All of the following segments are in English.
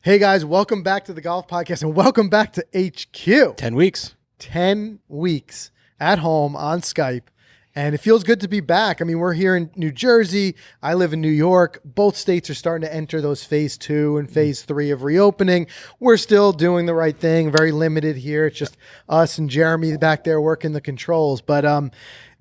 Hey guys, welcome back to the Golf Podcast and welcome back to HQ. 10 weeks. 10 weeks at home on Skype. And it feels good to be back. I mean, we're here in New Jersey. I live in New York. Both states are starting to enter those phase 2 and phase 3 of reopening. We're still doing the right thing. Very limited here. It's just us and Jeremy back there working the controls. But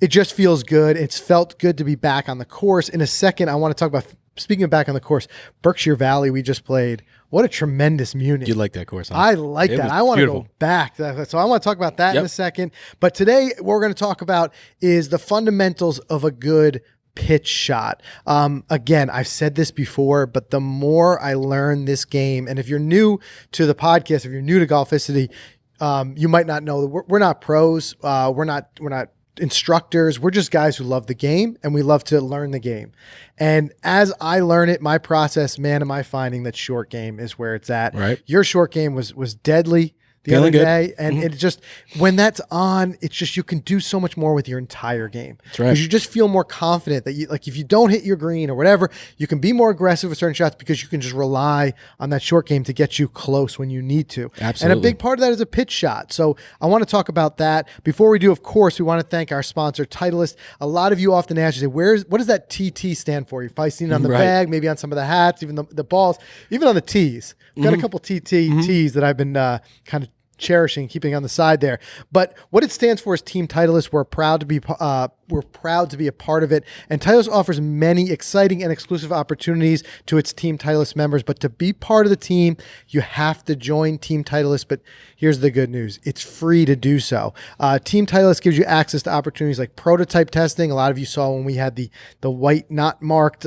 it just feels good. It's felt good to be back on the course. In a second, I want to talk about, speaking of back on the course, Berkshire Valley we just played. What a tremendous Muni. You like that course, huh? I like that. I want to go back. So I want to talk about that in a second. But today, what we're going to talk about is the fundamentals of a good pitch shot. Again, I've said this before, but the more I learn this game, and if you're new to the podcast, if you're new to Golficity, you might not know that we're not pros. We're not instructors. We're just guys who love the game and we love to learn the game. And as I learn it, my process, man, am I finding that short game is where it's at. Right. Your short game was deadly the other day. And it just, when that's on, it's just, you can do so much more with your entire game. That's right. Because you just feel more confident that you, like if you don't hit your green or whatever, you can be more aggressive with certain shots because you can just rely on that short game to get you close when you need to. Absolutely. And a big part of that is a pitch shot. So I want to talk about that. Before we do, of course, we want to thank our sponsor, Titleist. A lot of you often ask, you say, what does that TT stand for? You've probably seen it on the bag, maybe on some of the hats, even the balls, even on the tees. I've got a couple tees that I've been kind of cherishing, keeping on the side there. But what it stands for is Team Titleist. We're proud to be a part of it. And Titleist offers many exciting and exclusive opportunities to its Team Titleist members. But to be part of the team, you have to join Team Titleist. But here's the good news. It's free to do so. Team Titleist gives you access to opportunities like prototype testing. A lot of you saw when we had the white not marked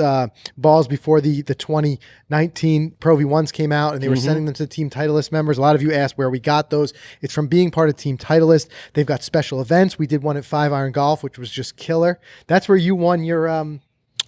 balls before the 2019 Pro V1s came out and they were sending them to Team Titleist members. A lot of you asked where we got those. It's from being part of Team Titleist. They've got special events. We did one at 5 Iron Golf, which was just killer. That's where you won your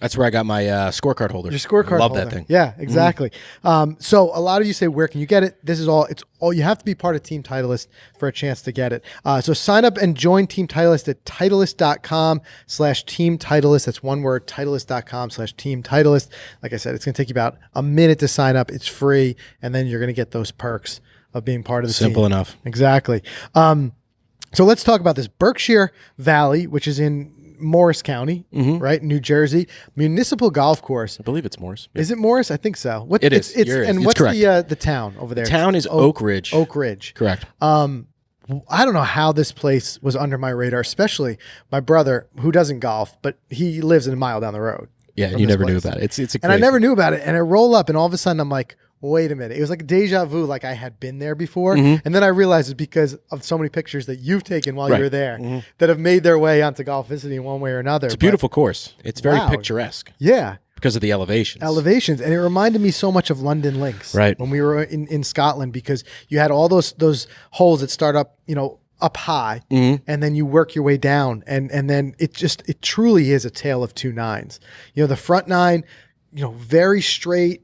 that's where I got my scorecard holder. Your scorecard Love holder. that thing. Yeah, exactly. So a lot of you say, where can you get it? It's all you have to be part of Team Titleist for a chance to get it. So sign up and join Team Titleist at Titleist.com/Team Titleist. That's one word, Titleist.com/Team Titleist. Like I said, it's going to take you about a minute to sign up. It's free. And then you're going to get those perks of being part of the team. Simple enough. Exactly. So let's talk about this. Berkshire Valley, which is in Morris County, right? New Jersey, municipal golf course. I believe it's Morris. Is it Morris? I think so. It is. And what's the town over there? The town is Oak Ridge. Oak Ridge. Correct. I don't know how this place was under my radar, especially my brother who doesn't golf, but he lives a mile down the road. Yeah, and you never knew about it. And I never knew about it. And I roll up and all of a sudden I'm like, wait a minute. It was like deja vu, like I had been there before. And then I realized it's because of so many pictures that you've taken while you were there that have made their way onto Golficity in one way or another. It's a beautiful course. It's very picturesque. Yeah. Because of the elevations. And it reminded me so much of London Links. Right. When we were in Scotland, because you had all those holes that start up, up high, and then you work your way down. And then it truly is a tale of two nines. The front nine, very straight,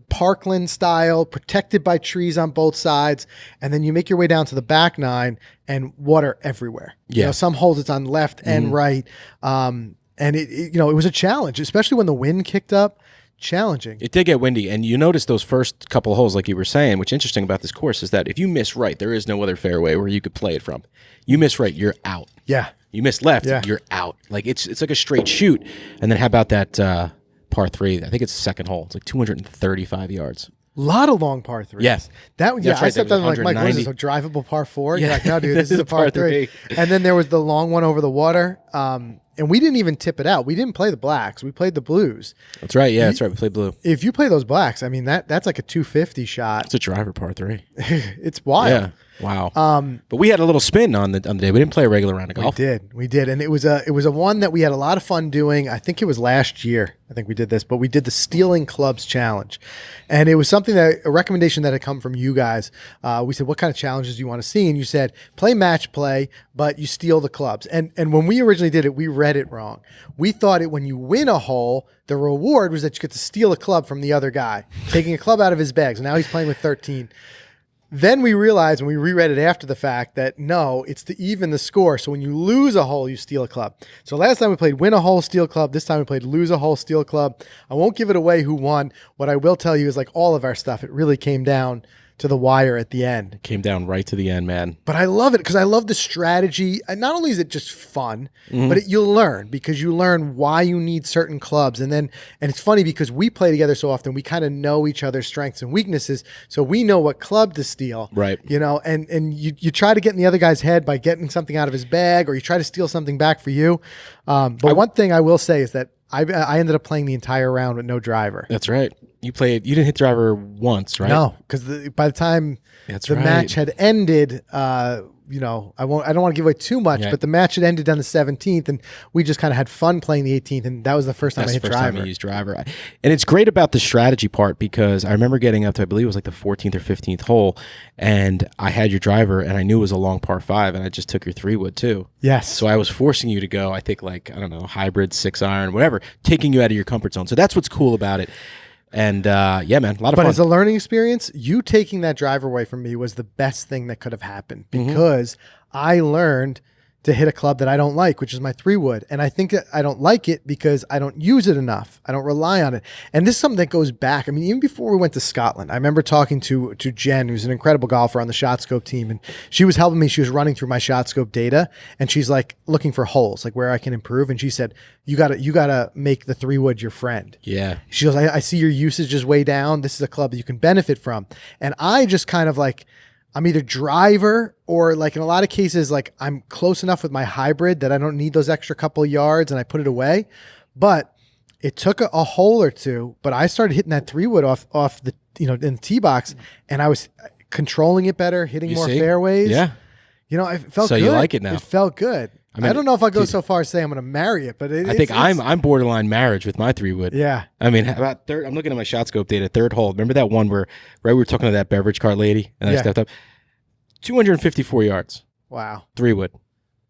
Parkland style, protected by trees on both sides, and then you make your way down to the back nine and water everywhere. Yeah. Some holes it's on left and right. And it was a challenge, especially when the wind kicked up. Challenging. It did get windy, and you notice those first couple of holes, like you were saying. What's interesting about this course is that if you miss right, there is no other fairway where you could play it from. You miss right, you're out. Yeah. You miss left, you're out. Like it's like a straight shoot. And then how about that par 3? I think it's the second hole. It's like 235 yards. A lot of long par 3s. Yes. I stepped on like, Mike, what is this, a drivable par 4? Yeah. You're like, no, dude, this is a par 3. And then there was the long one over the water. And we didn't even tip it out. We didn't play the blacks. We played the blues. That's right. Yeah, that's right. We played blue. If you play those blacks, I mean, that's like a 250 shot. It's a driver par 3. It's wild. Yeah. Wow. But we had a little spin on the day. We didn't play a regular round of golf. We did. And it was a one that we had a lot of fun doing. I think it was last year. I think we did this, but we did the Stealing Clubs Challenge. And it was a recommendation that had come from you guys. We said, what kind of challenges do you want to see? And you said, play match play, but you steal the clubs. And when we originally did it, we read it wrong. We thought when you win a hole, the reward was that you get to steal a club from the other guy, taking a club out of his bags. And now he's playing with 13. Then we realized when we reread it after the fact that no, it's to even the score. So when you lose a hole, you steal a club. So last time we played win a hole, steal a club. This time we played lose a hole, steal a club. I won't give it away who won. What I will tell you is like all of our stuff, it really came down to the wire at the end. It came down right to the end, man. But I love it because I love the strategy. And not only is it just fun, but you'll learn because you learn why you need certain clubs. And it's funny because we play together so often, we kind of know each other's strengths and weaknesses. So we know what club to steal. Right. You know, and you try to get in the other guy's head by getting something out of his bag, or you try to steal something back for you. But one thing I will say is that I ended up playing the entire round with no driver. That's right. You didn't hit driver once, right? No, because by the time match had ended, you know, I don't want to give away too much, but the match had ended on the 17th, and we just kind of had fun playing the 18th, and that was the first time I hit driver. That's the first time I used driver. And it's great about the strategy part because I remember getting up to, I believe it was like the 14th or 15th hole, and I had your driver, and I knew it was a long par 5, and I just took your 3-wood too. Yes. So I was forcing you to go, I think like, I don't know, hybrid, 6-iron, whatever, taking you out of your comfort zone. So that's what's cool about it. And yeah, man, a lot of fun. But as a learning experience, you taking that driver away from me was the best thing that could have happened because I learned to hit a club that I don't like, which is my 3-wood. And I think that I don't like it because I don't use it enough. I don't rely on it. And this is something that goes back. I mean, even before we went to Scotland, I remember talking to Jen, who's an incredible golfer on the ShotScope team. And she was helping me. She was running through my ShotScope data. And she's like looking for holes, like where I can improve. And she said, you gotta make the 3-wood your friend. Yeah. She goes, I see your usage is way down. This is a club that you can benefit from. And I just kind of like, I'm either driver or like in a lot of cases, like I'm close enough with my hybrid that I don't need those extra couple of yards and I put it away. But it took a hole or two, but I started hitting that 3-wood off the, you know, in the tee box, and I was controlling it better, hitting more fairways. Yeah. You know, it felt good. So you like it now. It felt good. I mean, I don't know if I'll go so far as say I'm going to marry it, but I think I'm borderline marriage with my 3-wood. Yeah. I mean, about third, I'm looking at my ShotScope data, 3rd hole. Remember that one where we were talking to that beverage cart lady and I stepped up? 254 yards. Wow. 3-wood.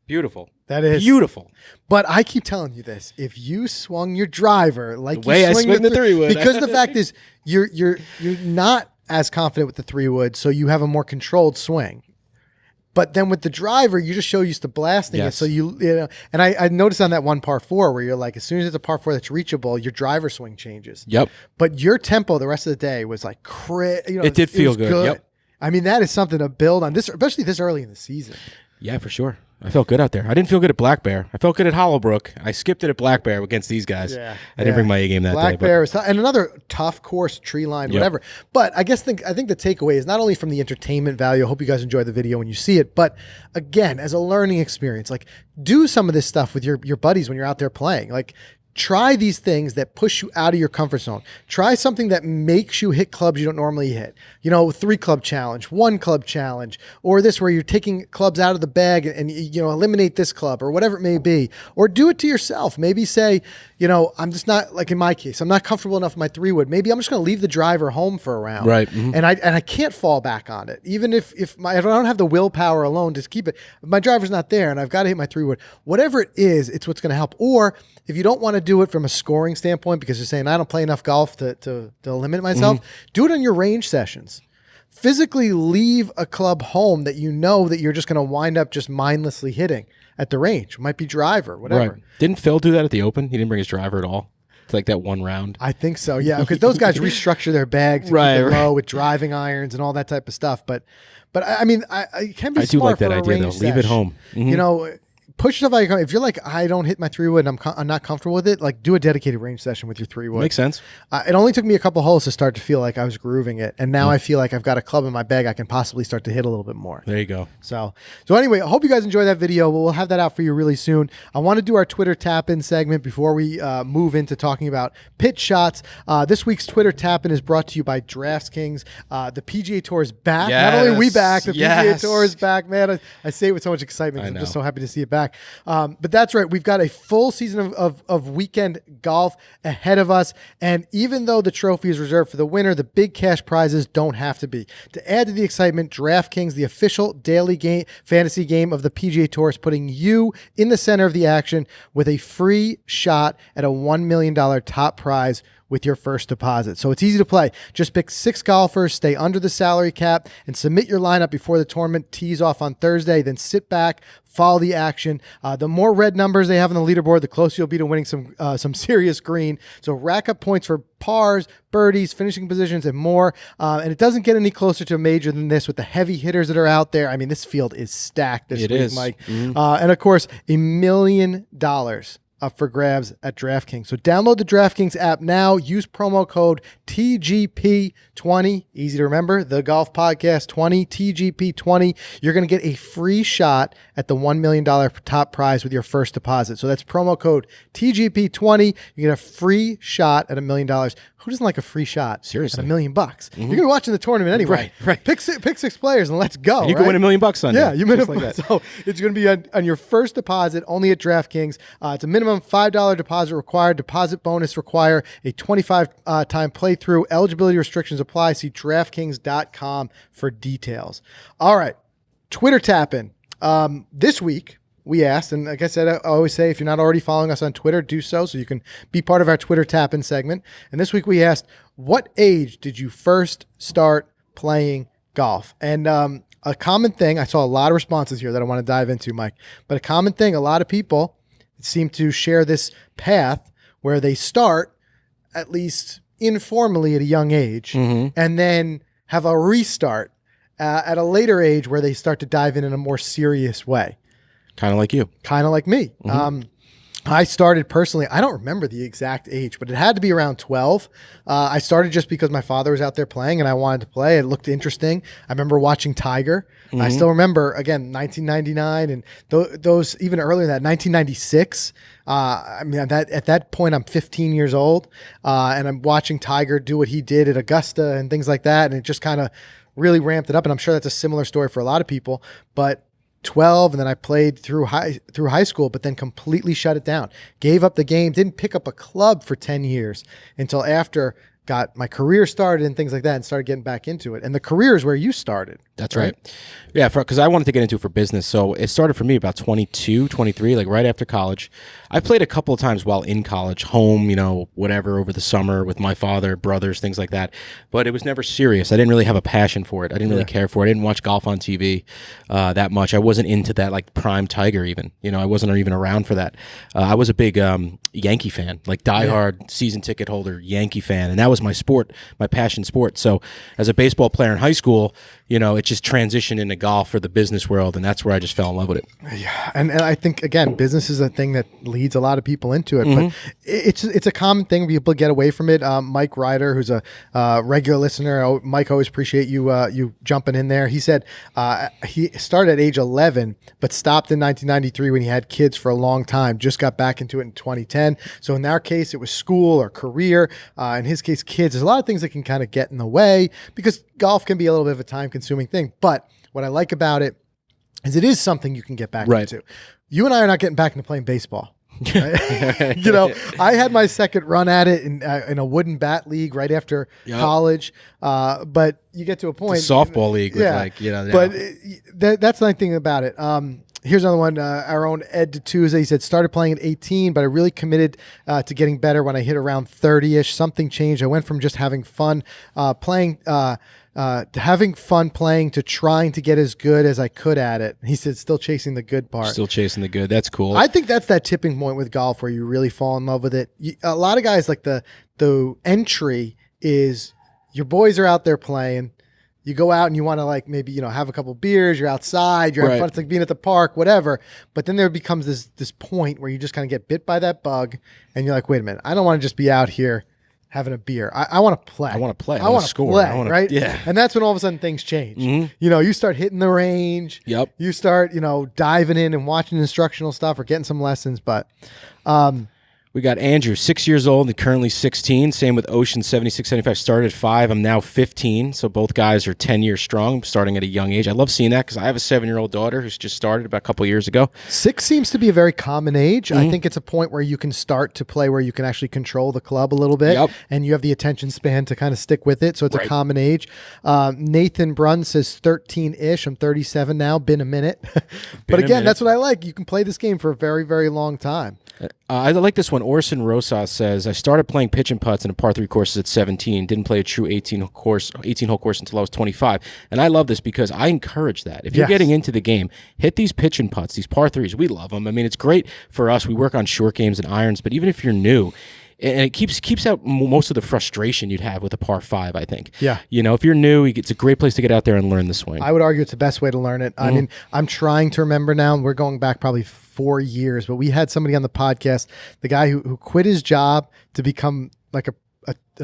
Beautiful. That is beautiful. But I keep telling you this: if you swung your driver like the way I swing the 3-wood, because the fact is you're not as confident with the 3-wood, so you have a more controlled swing. But then with the driver, you just show used to blasting it. So you know, and I noticed on that one par 4 where you're like, as soon as it's a par 4 that's reachable, your driver swing changes. Yep. But your tempo the rest of the day was like, you know, it did feel good. Yep. I mean, that is something to build on this, especially this early in the season. Yeah, for sure. I felt good out there. I didn't feel good at Black Bear. I felt good at Hollowbrook. I skipped it at Black Bear against these guys. I didn't bring my A game that day. Black Bear is and another tough course, tree line, whatever. But I think the takeaway is not only from the entertainment value. I hope you guys enjoy the video when you see it, but again, as a learning experience, like do some of this stuff with your buddies when you're out there playing. Like try these things that push you out of your comfort zone. Try something that makes you hit clubs you don't normally hit. You know, 3-club challenge, 1-club challenge, or this where you're taking clubs out of the bag and you know, eliminate this club or whatever it may be. Or do it to yourself. Maybe say, you know, I'm just not, like in my case, I'm not comfortable enough with my 3-wood. Maybe I'm just going to leave the driver home for a round. Right. And I can't fall back on it. Even if I don't have the willpower alone to keep it, if my driver's not there and I've got to hit my 3-wood, whatever it is, it's what's going to help. Or if you don't want to do it from a scoring standpoint because you're saying I don't play enough golf to limit myself, do it on your range sessions. Physically leave a club home that you know that you're just going to wind up just mindlessly hitting at the range. It might be driver, whatever. Right. Didn't Phil do that at the Open? He didn't bring his driver at all? It's like that one round. I think so, yeah, because those guys restructure their bags to keep it low with driving irons and all that type of stuff. But I mean, I can be smart. I do like that idea, though. Leave it home. You know, push stuff out. If you're like, I don't hit my 3-wood and I'm not comfortable with it, like do a dedicated range session with your 3-wood. Makes sense. It only took me a couple holes to start to feel like I was grooving it. And now I feel like I've got a club in my bag I can possibly start to hit a little bit more. There you go. So anyway, I hope you guys enjoy that video. We'll have that out for you really soon. I want to do our Twitter tap-in segment before we move into talking about pitch shots. This week's Twitter tap-in is brought to you by DraftKings. The PGA Tour is back. Yes. Not only are we back, the PGA Tour is back. Man, I say it with so much excitement because I'm just so happy to see it back. But that's right. We've got a full season of weekend golf ahead of us. And even though the trophy is reserved for the winner, the big cash prizes don't have to be. To add to the excitement, DraftKings, the official daily fantasy game of the PGA Tour, is putting you in the center of the action with a free shot at a $1 million top prize with your first deposit. So it's easy to play. Just pick 6 golfers, stay under the salary cap, and submit your lineup before the tournament tees off on Thursday. Then sit back, follow the action. The more red numbers they have on the leaderboard, the closer you'll be to winning some serious green. So rack up points for pars, birdies, finishing positions, and more. And it doesn't get any closer to a major than this with the heavy hitters that are out there. I mean, this field is stacked this week, Mike. And of course, $1 million up for grabs at DraftKings. So download the DraftKings app now. Use promo code TGP20. Easy to remember. The Golf Podcast 20, TGP20. You're going to get a free shot at the $1 million top prize with your first deposit. So that's promo code TGP20. You get a free shot at $1 million. Who doesn't like a free shot? Seriously. At $1 million. You're going to be watching the tournament anyway. Right. Pick 6 players and let's go. And you can win $1 million Sunday. Yeah, you win like that. So it's going to be on your first deposit only at DraftKings. It's a minimum $5 deposit required. Deposit bonus require a 25-time playthrough. Eligibility restrictions apply. See DraftKings.com for details. All right, Twitter tapping. This week, we asked, and like I said, I always say, if you're not already following us on Twitter, do so you can be part of our Twitter tap-in segment. And this week we asked, what age did you first start playing golf? And a common thing, I saw a lot of responses here that I want to dive into, Mike, but a common thing, a lot of people seem to share this path where they start, at least informally at a young age, and then have a restart at a later age where they start to dive in a more serious way. Kind of like you. Kind of like me. I started personally, I don't remember the exact age, but it had to be around 12. I started just because my father was out there playing and I wanted to play. It looked interesting. I remember watching Tiger. I still remember, again, 1999 and those even earlier than that, 1996. I mean, at that point, I'm 15 years old and I'm watching Tiger do what he did at Augusta and things like that. And it just kind of really ramped it up. And I'm sure that's a similar story for a lot of people, but 12, and then I played through high school, but then completely shut it down. Gave up the game, didn't pick up a club for 10 years until after got my career started and things like that and started getting back into it. And the career is where you started. That's right. Yeah, because I wanted to get into it for business. So it started for me about 22, 23, like right after college. I played a couple of times while in college, home, whatever, over the summer with my father, brothers, things like that. But it was never serious. I didn't really have a passion for it. I didn't really care for it. I didn't watch golf on TV that much. I wasn't into that, like prime Tiger even. I wasn't even around for that. I was a big Yankee fan, like diehard season ticket holder Yankee fan. And that was my sport, my passion sport. So as a baseball player in high school, it just transitioned into golf for the business world, and that's where I just fell in love with it. Yeah, and I think, again, business is a thing that leads a lot of people into it, but it's a common thing. People get away from it. Mike Reider, who's a regular listener, Mike, always appreciate you jumping in there. He said he started at age 11, but stopped in 1993 when he had kids for a long time, just got back into it in 2010. So in our case, it was school or career. In his case, kids. There's a lot of things that can kind of get in the way because golf can be a little bit of a time-consuming thing. But what I like about it is it is something you can get back into. You and I are not getting back into playing baseball. Right? I had my second run at it in a wooden bat league right after college. But you get to a point. It's a softball league. But that's the nice thing about it. Here's another one. Our own Ed Tuesday. He said, started playing at 18, but I really committed to getting better when I hit around 30-ish. Something changed. I went from just having fun playing to trying to get as good as I could at it. He said, still chasing the good part. Still chasing the good. That's cool. I think that's that tipping point with golf where you really fall in love with it. A lot of guys, like the entry is your boys are out there playing. You go out and you want to maybe, have a couple beers, you're outside, you're having fun. It's like being at the park, whatever. But then there becomes this point where you just kind of get bit by that bug and you're like, wait a minute, I don't want to just be out here having a beer. I want to play. I want to play. I want to score. Right? Yeah. And that's when all of a sudden things change. You start hitting the range. Yep. You start, diving in and watching instructional stuff or getting some lessons. But we got Andrew, 6 years old and currently 16. Same with Ocean, 76, 75. Started at 5. I'm now 15. So both guys are 10 years strong, starting at a young age. I love seeing that because I have a 7-year-old daughter who's just started about a couple of years ago. 6 seems to be a very common age. I think it's a point where you can start to play where you can actually control the club a little bit. And you have the attention span to kind of stick with it. So it's a common age. Nathan Brunn says 13-ish. I'm 37 now. Been a minute. But again, that's what I like. You can play this game for a very, very long time. I like this one. Orson Rosas says, I started playing pitch and putts in a par 3 courses at 17. Didn't play a true 18-hole course until I was 25. And I love this because I encourage that. If you're getting into the game, hit these pitch and putts, these par 3s. We love them. I mean, it's great for us. We work on short games and irons, but even if you're new, and it keeps out most of the frustration you'd have with a par 5, I think. Yeah. You know, if you're new, it's a great place to get out there and learn the swing. I would argue it's the best way to learn it. I mean, I'm trying to remember now, and we're going back probably 4 years, but we had somebody on the podcast, the guy who quit his job to become like a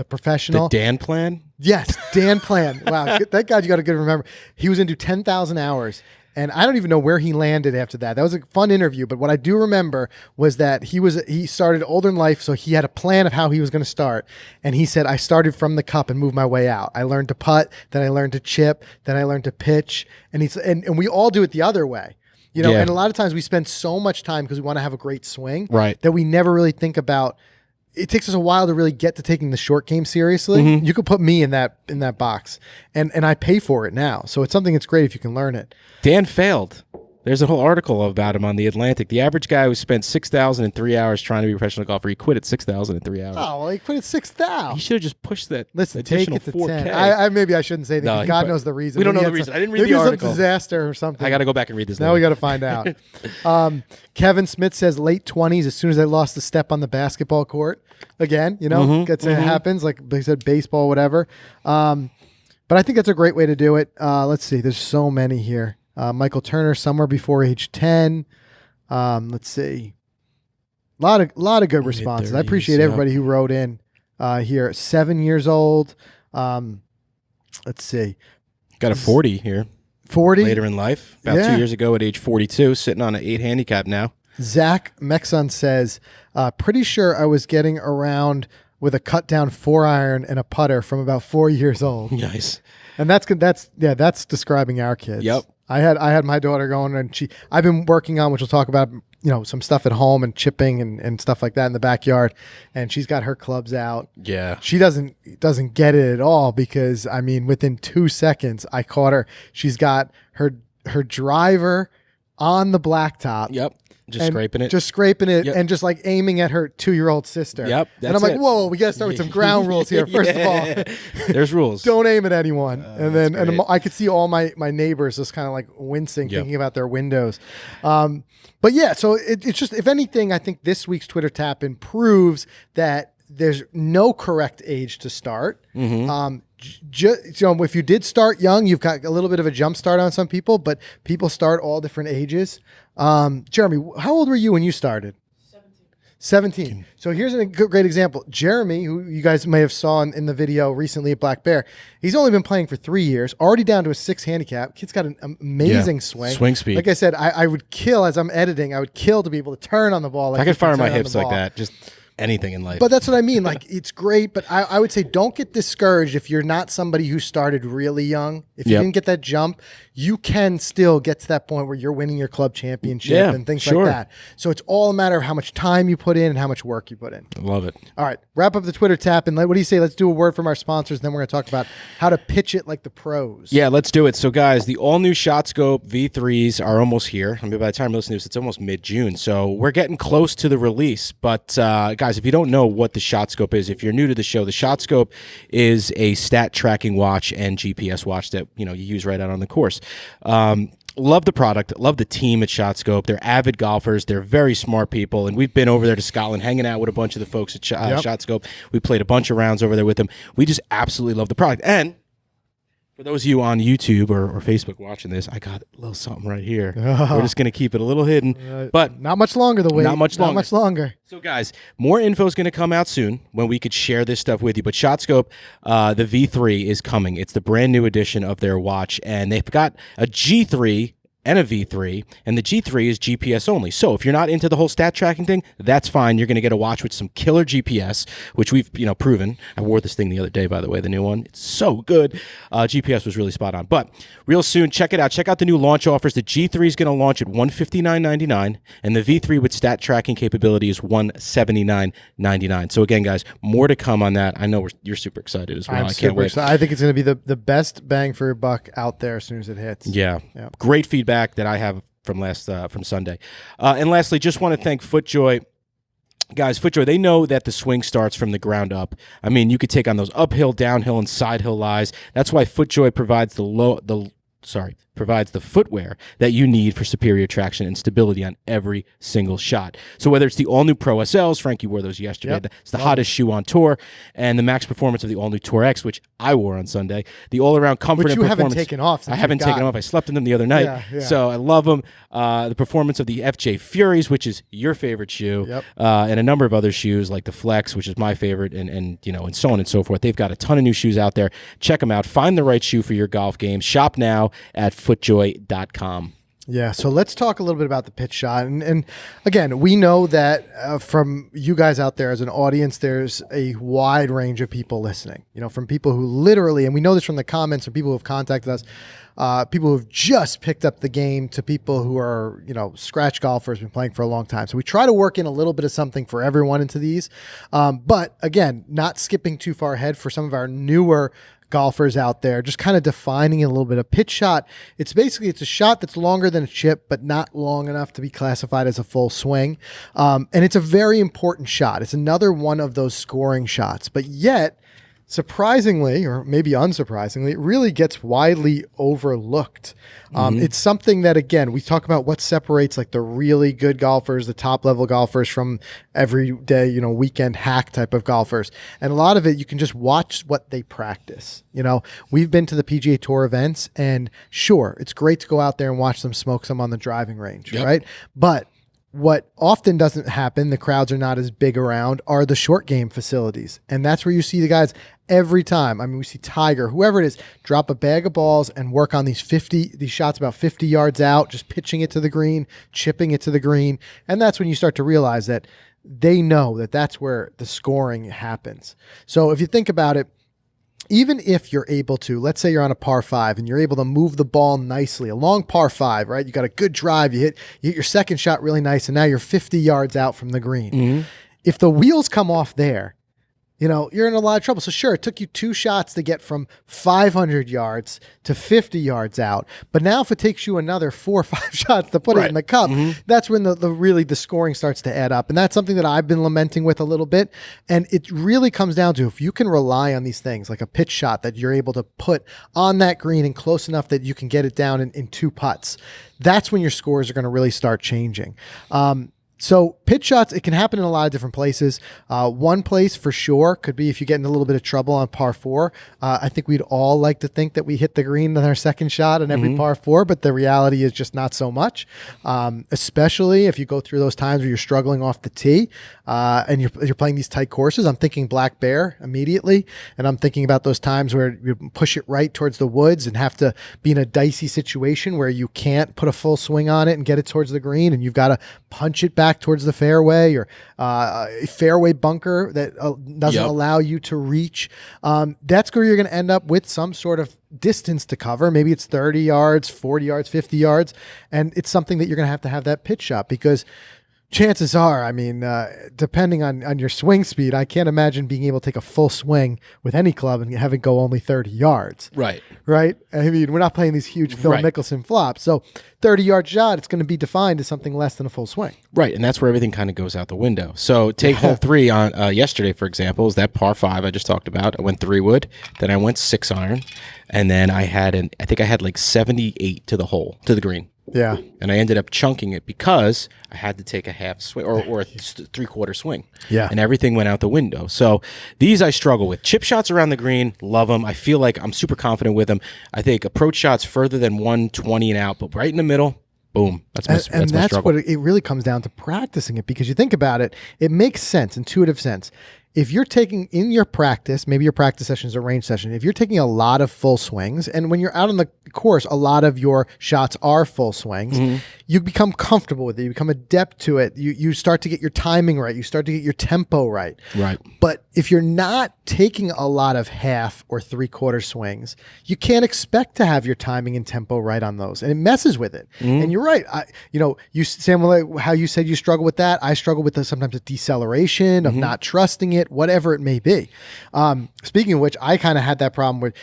professional. The Dan plan? Yes, Dan Plan. Wow, thank God you got a good remember. He was into 10,000 hours. And I don't even know where he landed after that. That was a fun interview. But what I do remember was that he started older in life, so he had a plan of how he was going to start. And he said, I started from the cup and moved my way out. I learned to putt, then I learned to chip, then I learned to pitch. And we all do it the other way. You know, and a lot of times we spend so much time because we want to have a great swing that we never really think about. It takes us a while to really get to taking the short game seriously. You could put me in that box, and I pay for it now. So it's something that's great if you can learn it. Dan failed. There's a whole article about him on The Atlantic. The average guy who spent 6,003 hours trying to be a professional golfer, he quit at 6,003 hours. Oh, well, he quit at 6,000. He should have just pushed that. Listen, take additional it to 4K. 10. Maybe I shouldn't say that. No, God knows the reason. We don't Maybe know the reason. I didn't read maybe the some article. disaster or something. I got to go back and read this. Now we got to find out. Kevin Smith says late 20s. As soon as I lost the step on the basketball court, again, you know, it happens. Like they said, baseball, whatever. But I think that's a great way to do it. Let's see. There's so many here. Michael Turner, somewhere before age 10. Let's see. A lot of good responses. I appreciate everybody who wrote in here. 7 years old. Let's see. Got a 40 here. 40? Later in life. About 2 years ago at age 42, sitting on an 8 handicap now. Zach Mexon says, pretty sure I was getting around with a cut down 4-iron and a putter from about 4 years old. Nice. And that's describing our kids. Yep. I had my daughter going, and I've been working on, which we'll talk about, you know, some stuff at home and chipping and stuff like that in the backyard. And she's got her clubs out. Yeah. She doesn't get it at all because, I mean, within 2 seconds, I caught her. She's got her driver on the blacktop. Yep. Just scraping it and just like aiming at her 2-year-old sister. Yep. And I'm like, whoa, we got to start with some ground rules here. First of all, there's rules. Don't aim at anyone. And I could see all my neighbors just kind of like wincing, thinking about their windows. But yeah, so it's just, if anything, I think this week's Twitter tap in proves that there's no correct age to start. If you did start young, you've got a little bit of a jump start on some people, but people start all different ages. Jeremy, how old were you when you started? 17. So here's a great example. Jeremy, who you guys may have saw in the video recently at Black Bear, he's only been playing for 3 years, already down to a 6 handicap. Kid's got an amazing swing. Swing speed. Like I said, I would kill as I'm editing. I would kill to be able to turn on the ball. Like I could fire my hips like that. Just anything in life. But that's what I mean. Like, it's great, but I would say don't get discouraged if you're not somebody who started really young. If you didn't get that jump, you can still get to that point where you're winning your club championship and things like that. So it's all a matter of how much time you put in and how much work you put in. I love it. All right, wrap up the Twitter tap, and what do you say? Let's do a word from our sponsors, and then we're going to talk about how to pitch it like the pros. Yeah, let's do it. So, guys, the all-new ShotScope V3s are almost here. I mean, by the time you listen to this, it's almost mid-June, so we're getting close to the release. But, guys, if you don't know what the ShotScope is, if you're new to the show, the ShotScope is a stat tracking watch and GPS watch that you use right out on the course. Love the product, love the team at ShotScope. They're avid golfers, they're very smart people, and we've been over there to Scotland hanging out with a bunch of the folks at ShotScope. We played a bunch of rounds over there with them. We just absolutely love the product. And for those of you on YouTube or Facebook watching this, I got a little something right here. We're just going to keep it a little hidden, but not much longer the wait. Not much longer. So, guys, more info is going to come out soon when we could share this stuff with you. But ShotScope, the V3 is coming. It's the brand new edition of their watch, and they've got a G3 and a V3, and the G3 is GPS only. So if you're not into the whole stat tracking thing, that's fine. You're going to get a watch with some killer GPS, which we've proven. I wore this thing the other day, by the way, the new one. It's so good. GPS was really spot on. But real soon, check it out. Check out the new launch offers. The G3 is going to launch at $159.99, and the V3 with stat tracking capability is $179.99. So again, guys, more to come on that. I know you're super excited as well. I can't wait. I think it's going to be the best bang for your buck out there as soon as it hits. Yeah. Great feedback that I have from Sunday. And lastly, just want to thank FootJoy Guys, FootJoy, they know that the swing starts from the ground up. I mean, you could take on those uphill, downhill, and side hill lies. That's why FootJoy provides provides the footwear that you need for superior traction and stability on every single shot. So whether it's the all-new Pro SLs, Frankie wore those yesterday, Yep. it's the hottest shoe on tour, and the max performance of the all-new Tour X, which I wore on Sunday, the all-around comfort Which and you performance. haven't taken off since I haven't you've taken gotten. off. I slept in them the other night, Yeah. so I love them. The performance of the FJ Furies, which is your favorite shoe, Yep. and a number of other shoes like the Flex, which is my favorite, and so on and so forth. They've got a ton of new shoes out there. Check them out. Find the right shoe for your golf game. Shop now at footjoy.com. Yeah, so let's talk a little bit about the pitch shot. And again, we know that from you guys out there as an audience, there's a wide range of people listening. From people who literally, and we know this from the comments, from people who have contacted us, people who have just picked up the game, to people who are, scratch golfers, been playing for a long time. So we try to work in a little bit of something for everyone into these. But again, not skipping too far ahead for some of our newer golfers out there, just kind of defining a little bit. A pitch shot, it's a shot that's longer than a chip, but not long enough to be classified as a full swing. And it's a very important shot. It's another one of those scoring shots, but yet, surprisingly, or maybe unsurprisingly, it really gets widely overlooked. It's something that, again, we talk about what separates like the really good golfers, the top level golfers, from everyday, weekend hack type of golfers. And a lot of it, you can just watch what they practice. We've been to the PGA Tour events, and sure, it's great to go out there and watch them smoke some on the driving range, right? But what often doesn't happen, the crowds are not as big around, are the short game facilities. And that's where you see the guys every time. I mean, we see Tiger, whoever it is, drop a bag of balls and work on these shots about 50 yards out, just pitching it to the green, chipping it to the green. And that's when you start to realize that they know that that's where the scoring happens. So if you think about it, even if you're able to, let's say you're on a par 5 and you're able to move the ball nicely, a long par 5, right? You got a good drive, you hit your second shot really nice, and now you're 50 yards out from the green. Mm-hmm. If the wheels come off there, you're in a lot of trouble. So sure, it took you 2 shots to get from 500 yards to 50 yards out. But now if it takes you another 4 or 5 shots to put it in the cup, that's when the scoring starts to add up. And that's something that I've been lamenting with a little bit. And it really comes down to, if you can rely on these things, like a pitch shot that you're able to put on that green and close enough that you can get it down in 2 putts, that's when your scores are going to really start changing. So pitch shots, it can happen in a lot of different places. One place for sure could be if you get in a little bit of trouble on par 4. I think we'd all like to think that we hit the green on our second shot on every par 4, but the reality is just not so much. Especially if you go through those times where you're struggling off the tee and you're playing these tight courses. I'm thinking Black Bear immediately, and I'm thinking about those times where you push it right towards the woods and have to be in a dicey situation where you can't put a full swing on it and get it towards the green, and you've got to punch it back towards the fairway, or a fairway bunker that doesn't allow you to reach. That's where you're going to end up with some sort of distance to cover. Maybe it's 30 yards, 40 yards, 50 yards. And it's something that you're going to have that pitch shot, because chances are, I mean, depending on your swing speed, I can't imagine being able to take a full swing with any club and have it go only 30 yards. Right. I mean, we're not playing these huge Phil Mickelson flops. So 30-yard shot, it's going to be defined as something less than a full swing. Right, and that's where everything kind of goes out the window. So take hole 3 on yesterday, for example, is that par 5 I just talked about. I went 3-wood, then I went 6-iron, and then I think I had like 78 to the green. Yeah. And I ended up chunking it because I had to take a half swing or a 3/4 swing. Yeah. And everything went out the window. So these I struggle with. Chip shots around the green, love them. I feel like I'm super confident with them. I think approach shots further than 120 and out, but right in the middle, boom. That's my struggle. What it really comes down to, practicing it, because you think about it, it makes sense, intuitive sense. If you're taking in your practice, maybe your practice session is a range session, if you're taking a lot of full swings, and when you're out on the course, a lot of your shots are full swings, you become comfortable with it. You become adept to it. You start to get your timing right. You start to get your tempo right. Right. But if you're not taking a lot of half or 3/4 swings, you can't expect to have your timing and tempo right on those, and it messes with it. And you're right. Samuel, how you said you struggle with that, I struggle with sometimes a deceleration of not trusting it, whatever it may be. Speaking of which, I kind of had that problem with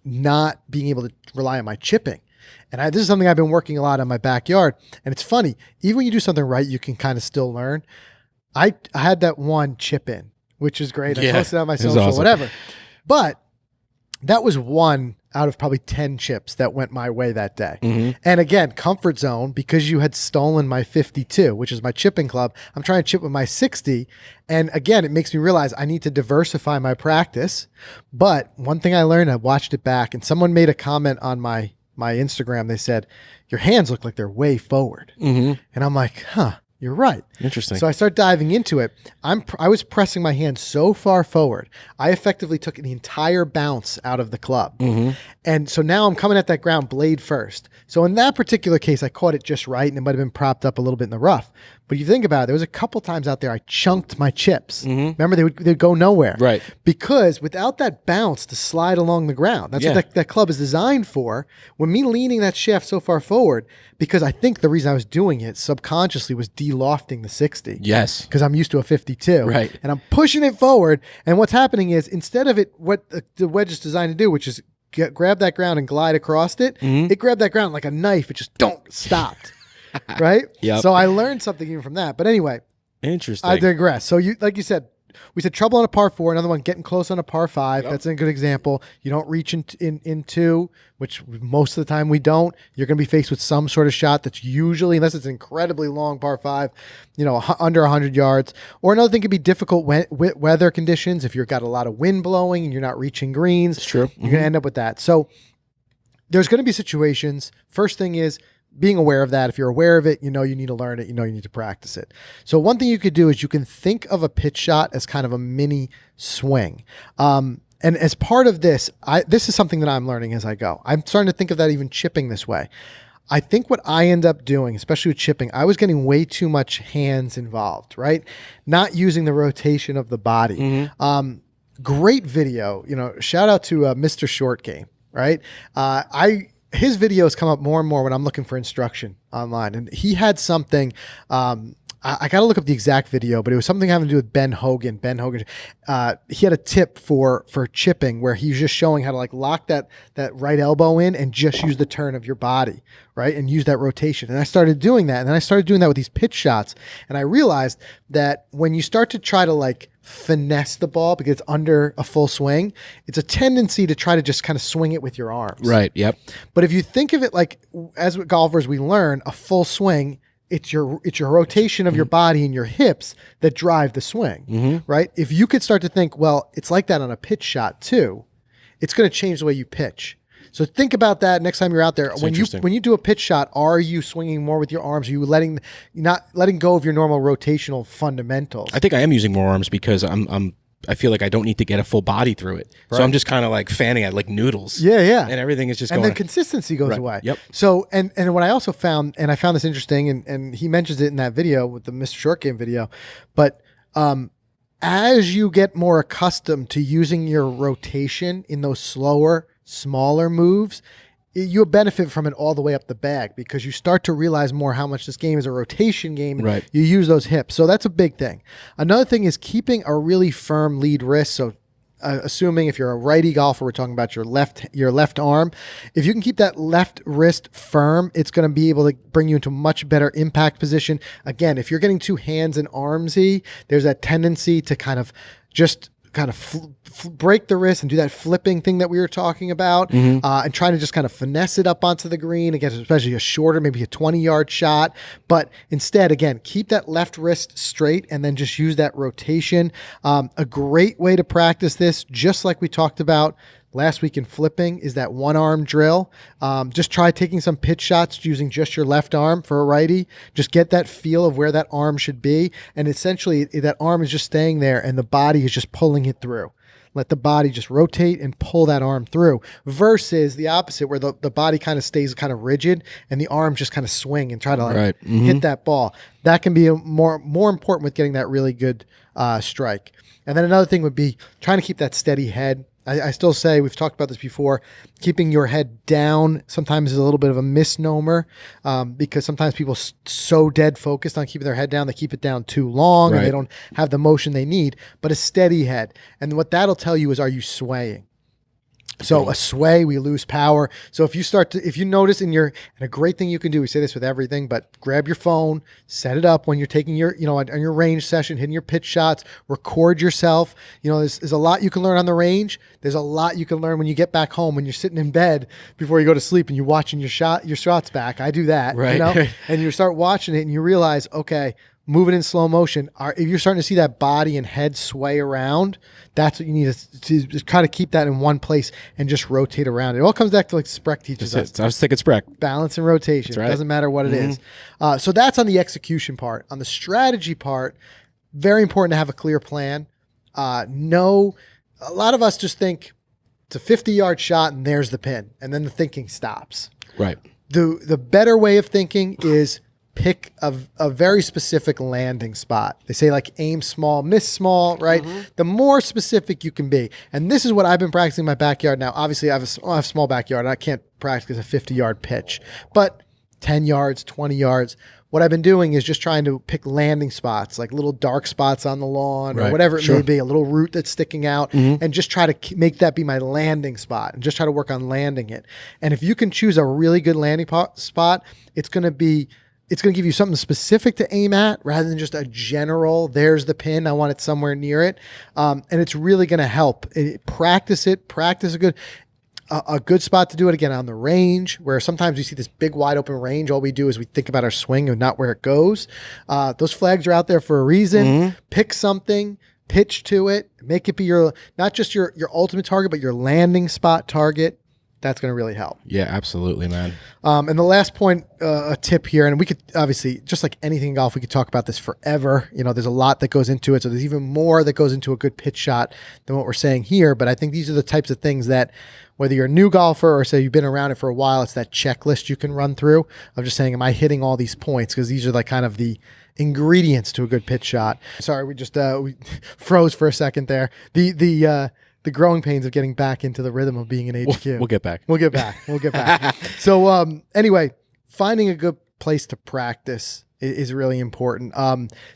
not being able to rely on my chipping. And this is something I've been working a lot on my backyard. And it's funny, even when you do something right, you can kind of still learn. I had that one chip in, which is great. I Yeah, posted it on my it was social, awesome. whatever. But that was one out of probably 10 chips that went my way that day. And again, comfort zone, because you had stolen my 52, which is my chipping club. I'm trying to chip with my 60. And again, it makes me realize I need to diversify my practice. But one thing I learned, I watched it back, and someone made a comment on my Instagram. They said, your hands look like they're way forward. And I'm like, huh, you're right. Interesting. So I start diving into it. I was pressing my hand so far forward, I effectively took the entire bounce out of the club. And so now I'm coming at that ground blade first. So in that particular case, I caught it just right, and it might have been propped up a little bit in the rough. But you think about it, there was a couple times out there I chunked my chips. Remember, they'd go nowhere. Right. Because without that bounce to slide along the ground, that's what that club is designed for. When me leaning that shaft so far forward, because I think the reason I was doing it subconsciously was de-lofting the 60. Yes. Because I'm used to a 52. Right. And I'm pushing it forward. And what's happening is, instead of it, what the wedge is designed to do, which is grab that ground and glide across it, it grabbed that ground like a knife. It just stopped. Right? Yep. So I learned something even from that. But anyway, Interesting. I digress. So like you said, we said trouble on a par 4, another one getting close on a par 5. That's a good example. You don't reach in 2, which most of the time we don't. You're going to be faced with some sort of shot that's usually, unless it's an incredibly long par 5, under 100 yards. Or another thing could be difficult weather conditions. If you've got a lot of wind blowing and you're not reaching greens, It's true. you're going to end up with that. So there's going to be situations. First thing is being aware of that. If you're aware of it, you need to learn it, you need to practice it. So one thing you could do is you can think of a pitch shot as kind of a mini swing. And as part of this, this is something that I'm learning as I go. I'm starting to think of that even chipping this way. I think what I end up doing, especially with chipping, I was getting way too much hands involved, right? Not using the rotation of the body. Great video, shout out to Mr. Short Game, right? His videos come up more and more when I'm looking for instruction online. And he had something, I got to look up the exact video, but it was something having to do with Ben Hogan. He had a tip for chipping where he was just showing how to lock that right elbow in and just use the turn of your body, right? And use that rotation. And I started doing that. And then I started doing that with these pitch shots. And I realized that when you start to try to finesse the ball because it's under a full swing, it's a tendency to try to just kind of swing it with your arms. Right. Yep. But if you think of it as golfers, we learn a full swing, it's your rotation of your body and your hips that drive the swing, right? If you could start to think, well, it's like that on a pitch shot too, it's going to change the way you pitch. So think about that next time you're out there. When you do a pitch shot, are you swinging more with your arms? Are you not letting go of your normal rotational fundamentals? I think I am using more arms because I feel like I don't need to get a full body through it. Right. So I'm just kind of fanning at like noodles. Yeah. And everything is just and going. then consistency goes away. Yep. So, and what I also found, and I found this interesting, and he mentions it in that video with the Mr. Short Game video, but as you get more accustomed to using your rotation in those slower, smaller moves, you benefit from it all the way up the bag because you start to realize more how much this game is a rotation game. Right. You use those hips. So that's a big thing. Another thing is keeping a really firm lead wrist. So assuming if you're a righty golfer, we're talking about your left arm. If you can keep that left wrist firm, it's going to be able to bring you into a much better impact position. Again, if you're getting too hands and armsy, there's that tendency to kind of break the wrist and do that flipping thing that we were talking about, and trying to just kind of finesse it up onto the green against especially a shorter, maybe a 20-yard shot. But instead, again, keep that left wrist straight and then just use that rotation. A great way to practice this, just like we talked about last week in flipping, is that one-arm drill. Just try taking some pitch shots using just your left arm for a righty. Just get that feel of where that arm should be. And essentially, that arm is just staying there and the body is just pulling it through. Let the body just rotate and pull that arm through versus the opposite where the body kind of stays kind of rigid and the arms just kind of swing and try to hit that ball. That can be more important with getting that really good strike. And then another thing would be trying to keep that steady head. I still say, we've talked about this before, keeping your head down sometimes is a little bit of a misnomer because sometimes people so dead focused on keeping their head down, they keep it down too long and they don't have the motion they need, but a steady head. And what that'll tell you is, are you swaying? So a sway, we lose power. So if you notice and a great thing you can do, we say this with everything, but grab your phone, set it up when you're taking your, on your range session, hitting your pitch shots, record yourself. There's a lot you can learn on the range. There's a lot you can learn when you get back home, when you're sitting in bed before you go to sleep and you're watching your shots back. I do that, right. And you start watching it and you realize, okay, moving in slow motion, if you're starting to see that body and head sway around, that's what you need to just kind of keep that in one place and just rotate around. It all comes back to like Spreck teaches us. I was thinking Spreck. Balance and rotation. That's right. It doesn't matter what it is. So that's on the execution part. On the strategy part, very important to have a clear plan. A lot of us just think it's a 50-yard shot and there's the pin, and then the thinking stops. Right. The better way of thinking is pick a very specific landing spot. They say like aim small, miss small, right? The more specific you can be. And this is what I've been practicing in my backyard now. Obviously, I have a small backyard and I can't practice a 50-yard pitch. But 10 yards, 20 yards, what I've been doing is just trying to pick landing spots, like little dark spots on the lawn or whatever it may be, a little root that's sticking out, and just try to make that be my landing spot and just try to work on landing it. And if you can choose a really good landing spot, it's going to give you something specific to aim at rather than just a general, there's the pin, I want it somewhere near it. And it's really going to help. Practice a good spot to do it, again, on the range, where sometimes you see this big wide open range. All we do is we think about our swing and not where it goes. Those flags are out there for a reason. Pick something, pitch to it, make it be not just your ultimate target, but your landing spot target. That's going to really help. Yeah, absolutely, man. And the last point, a tip here, and we could obviously, just like anything in golf, we could talk about this forever. There's a lot that goes into it. So there's even more that goes into a good pitch shot than what we're saying here. But I think these are the types of things that, whether you're a new golfer or say you've been around it for a while, it's that checklist you can run through of just saying, am I hitting all these points? Because these are like kind of the ingredients to a good pitch shot. Sorry, we just we froze for a second there. The growing pains of getting back into the rhythm of being an HQ. We'll get back. We'll get back. So anyway, finding a good place to practice is really important.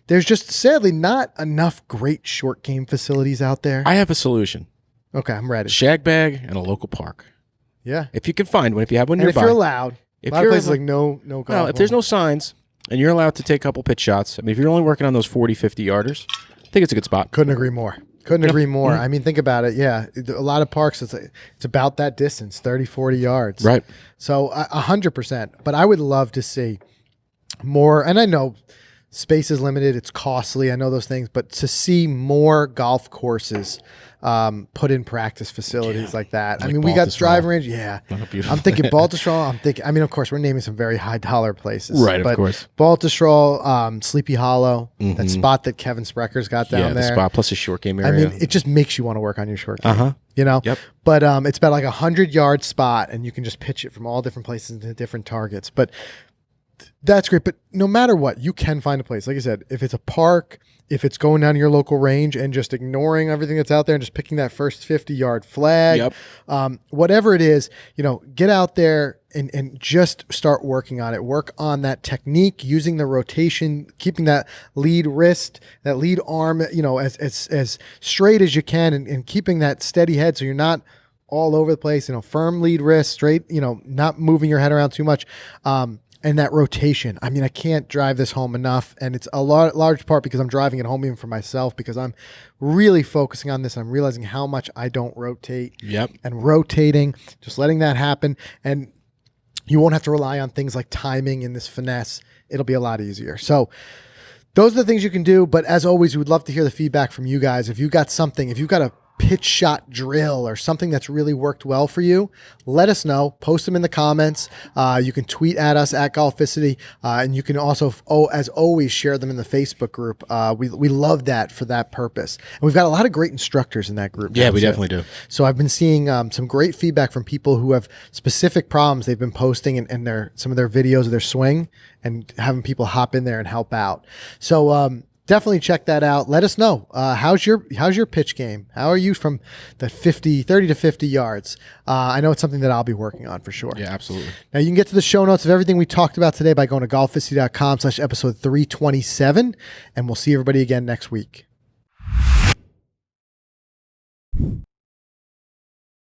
There's just sadly not enough great short game facilities out there. I have a solution. Okay, I'm ready. Shag bag and a local park. Yeah. If you can find one, if you have one And nearby. if you're allowed. A lot of places like no golf. Well, if there's no signs and you're allowed to take a couple pitch shots, I mean, if you're only working on those 40, 50 yarders, I think it's a good spot. Couldn't agree more. I mean, think about it. Yeah. A lot of parks, it's about that distance, 30, 40 yards. Right. So 100%. But I would love to see more, and I know space is limited, it's costly, I know those things, but to see more golf courses put in practice facilities like that. Like I mean, we got driving range. Yeah. I'm thinking Baltusrol. Of course, we're naming some very high dollar places. Right, of course. Baltusrol, Sleepy Hollow, that spot that Kevin Sprecker's got down there. Yeah, the spot plus a short game area. I mean, it just makes you want to work on your short game. Uh-huh. Yep. But it's about like 100-yard spot, and you can just pitch it from all different places into different targets. But that's great. But no matter what, you can find a place. Like I said, if it's a park, if it's going down to your local range and just ignoring everything that's out there and just picking that first 50-yard flag, whatever it is, get out there and just start working on it. Work on that technique, using the rotation, keeping that lead wrist, that lead arm, as straight as you can, and keeping that steady head so you're not all over the place, firm lead wrist, straight, not moving your head around too much. And that rotation. I mean, I can't drive this home enough. And it's a large part because I'm driving it home even for myself, because I'm really focusing on this. I'm realizing how much I don't rotate. And rotating, just letting that happen. And you won't have to rely on things like timing and this finesse. It'll be a lot easier. So those are the things you can do. But as always, we would love to hear the feedback from you guys. If you've got a pitch shot drill or something that's really worked well for you, let us know. Post them in the comments. You can tweet at us at Golficity, and you can also, as always, share them in the Facebook group. We love that for that purpose. And we've got a lot of great instructors in that group. Yeah, we definitely do. So I've been seeing some great feedback from people who have specific problems they've been posting in some of their videos of their swing, and having people hop in there and help out. So definitely check that out. Let us know. How's your pitch game? How are you from the 30 to 50 yards? I know it's something that I'll be working on for sure. Yeah, absolutely. Now you can get to the show notes of everything we talked about today by going to golficity.com/episode 327, and we'll see everybody again next week.